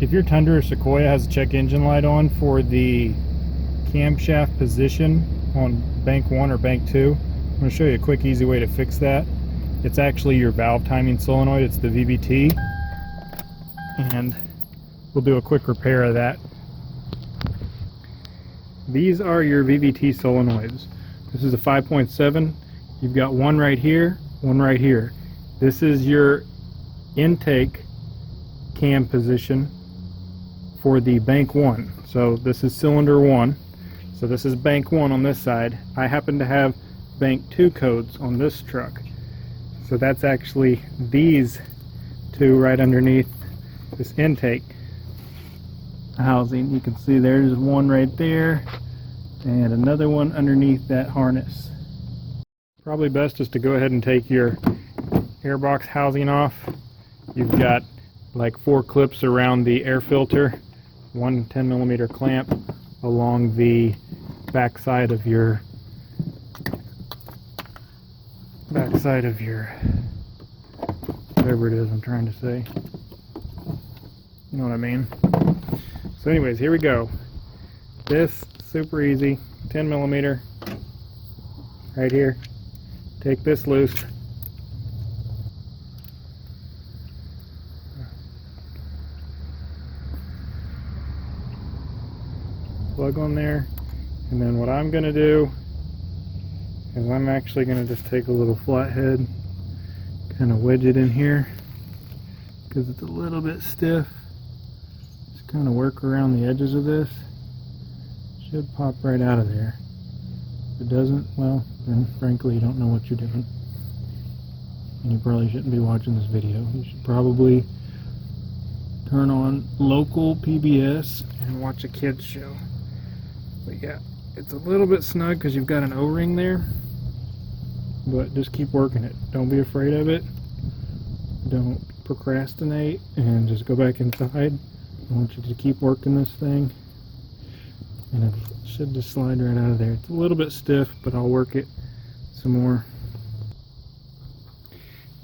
If your Tundra or Sequoia has a check engine light on for the camshaft position on bank 1 or bank 2, I'm going to show you a quick easy way to fix that. It's actually your valve timing solenoid. It's the VVT, and we'll do a quick repair of that. These are your VVT solenoids. This is a 5.7. You've got one right here, one right here. This is your intake cam position for the bank 1. So this is cylinder 1. So this is bank 1 on this side. I happen to have bank 2 codes on this truck. So that's actually these two right underneath this intake housing. You can see there's one right there and another one underneath that harness. Probably best is to go ahead and take your airbox housing off. You've got like 4 clips around the air filter, one 10mm clamp along the back side of your whatever it is I'm trying to say. You know what I mean? So anyways, here we go. This super easy 10mm right here. Take this loose. Plug on there, and then what I'm going to do is I'm actually going to just take a little flathead, kind of wedge it in here because it's a little bit stiff. Just kind of work around the edges of this. Should pop right out of there. If it doesn't, well, then frankly you don't know what you're doing, and you probably shouldn't be watching this video. You should probably turn on local PBS and watch a kids show. But yeah, it's a little bit snug because you've got an O-ring there, but just keep working it. Don't be afraid of it. Don't procrastinate and just go back inside. I want you to keep working this thing, and it should just slide right out of there. It's a little bit stiff, but I'll work it some more.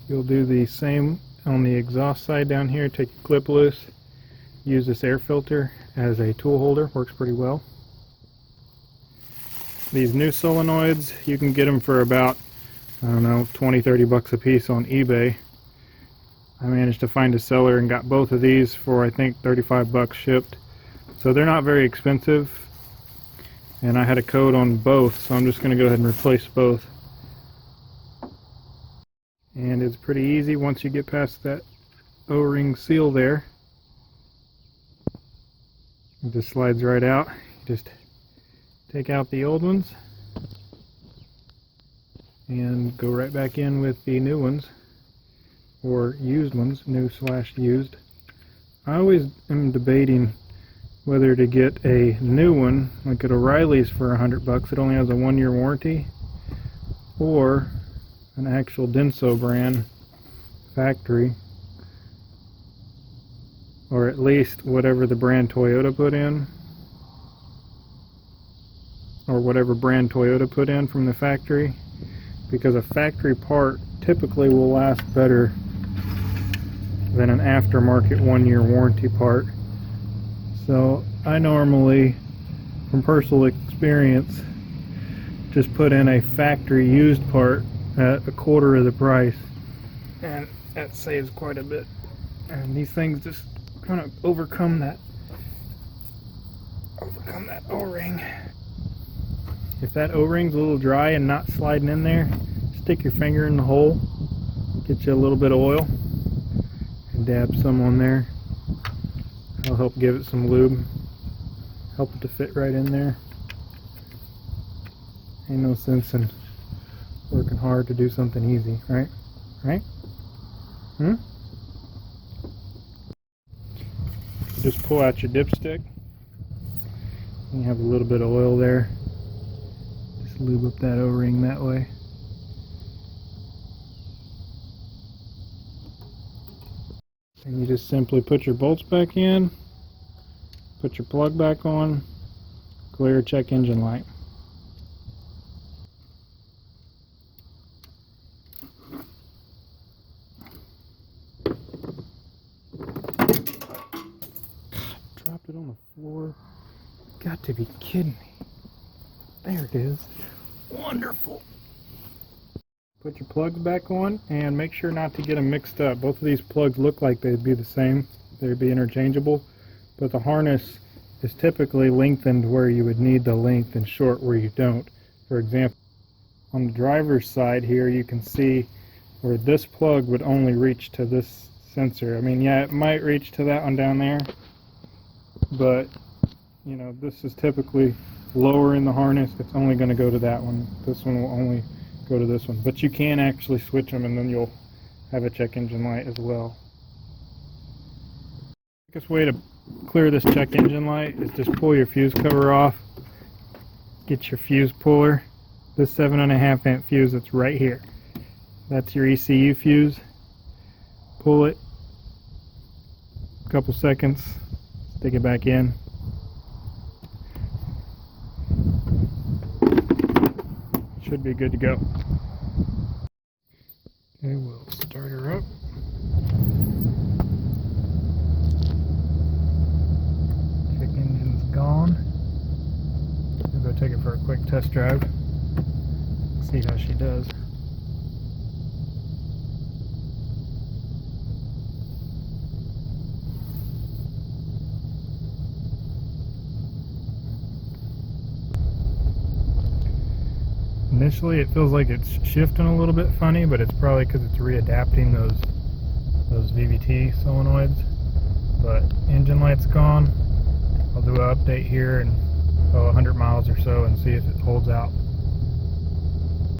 You'll do the same on the exhaust side down here. Take your clip loose. Use this air filter as a tool holder. Works pretty well. These new solenoids, you can get them for about, I don't know, 20-30 bucks a piece on eBay. I managed to find a seller and got both of these for I think 35 bucks shipped. So they're not very expensive, and I had a code on both, so I'm just going to go ahead and replace both. And it's pretty easy once you get past that O-ring seal there. It just slides right out. Just take out the old ones and go right back in with the new ones, or used ones, new/used. I always am debating whether to get a new one, like at O'Reilly's for 100 bucks. It only has a 1-year warranty, or an actual Denso brand factory, or at least whatever the brand Toyota put in, or whatever brand Toyota put in from the factory, because a factory part typically will last better than an aftermarket 1-year warranty part. So I normally, from personal experience, just put in a factory used part at a quarter of the price, and that saves quite a bit. And these things just kind of overcome that O-ring. If that O-ring's a little dry and not sliding in there, stick your finger in the hole, get you a little bit of oil, and dab some on there. That'll help give it some lube, help it to fit right in there. Ain't no sense in working hard to do something easy, right? Right? Just pull out your dipstick. You have a little bit of oil there. Just lube up that O-ring that way. And you just simply put your bolts back in, put your plug back on, clear check engine light. on the floor. Got to be kidding me. There it is. Wonderful. Put your plugs back on and make sure not to get them mixed up. Both of these plugs look like they'd be the same. They'd be interchangeable, but the harness is typically lengthened where you would need the length and short where you don't. For example, on the driver's side here, you can see where this plug would only reach to this sensor. I mean, yeah, it might reach to that one down there, but you know, this is typically lower in the harness. It's only going to go to that one. This one will only go to this one, but you can actually switch them and then you'll have a check engine light as well. The quickest way to clear this check engine light is just pull your fuse cover off, get your fuse puller, this 7.5 amp fuse that's right here. That's your ECU fuse. Pull it, a couple seconds, stick it back in. Should be good to go. Okay, we'll start her up. Check engine's gone. We'll go take it for a quick test drive. See how she does. Initially it feels like it's shifting a little bit funny, but it's probably because it's readapting those VVT solenoids. But engine light's gone. I'll do an update here in 100 miles or so and see if it holds out.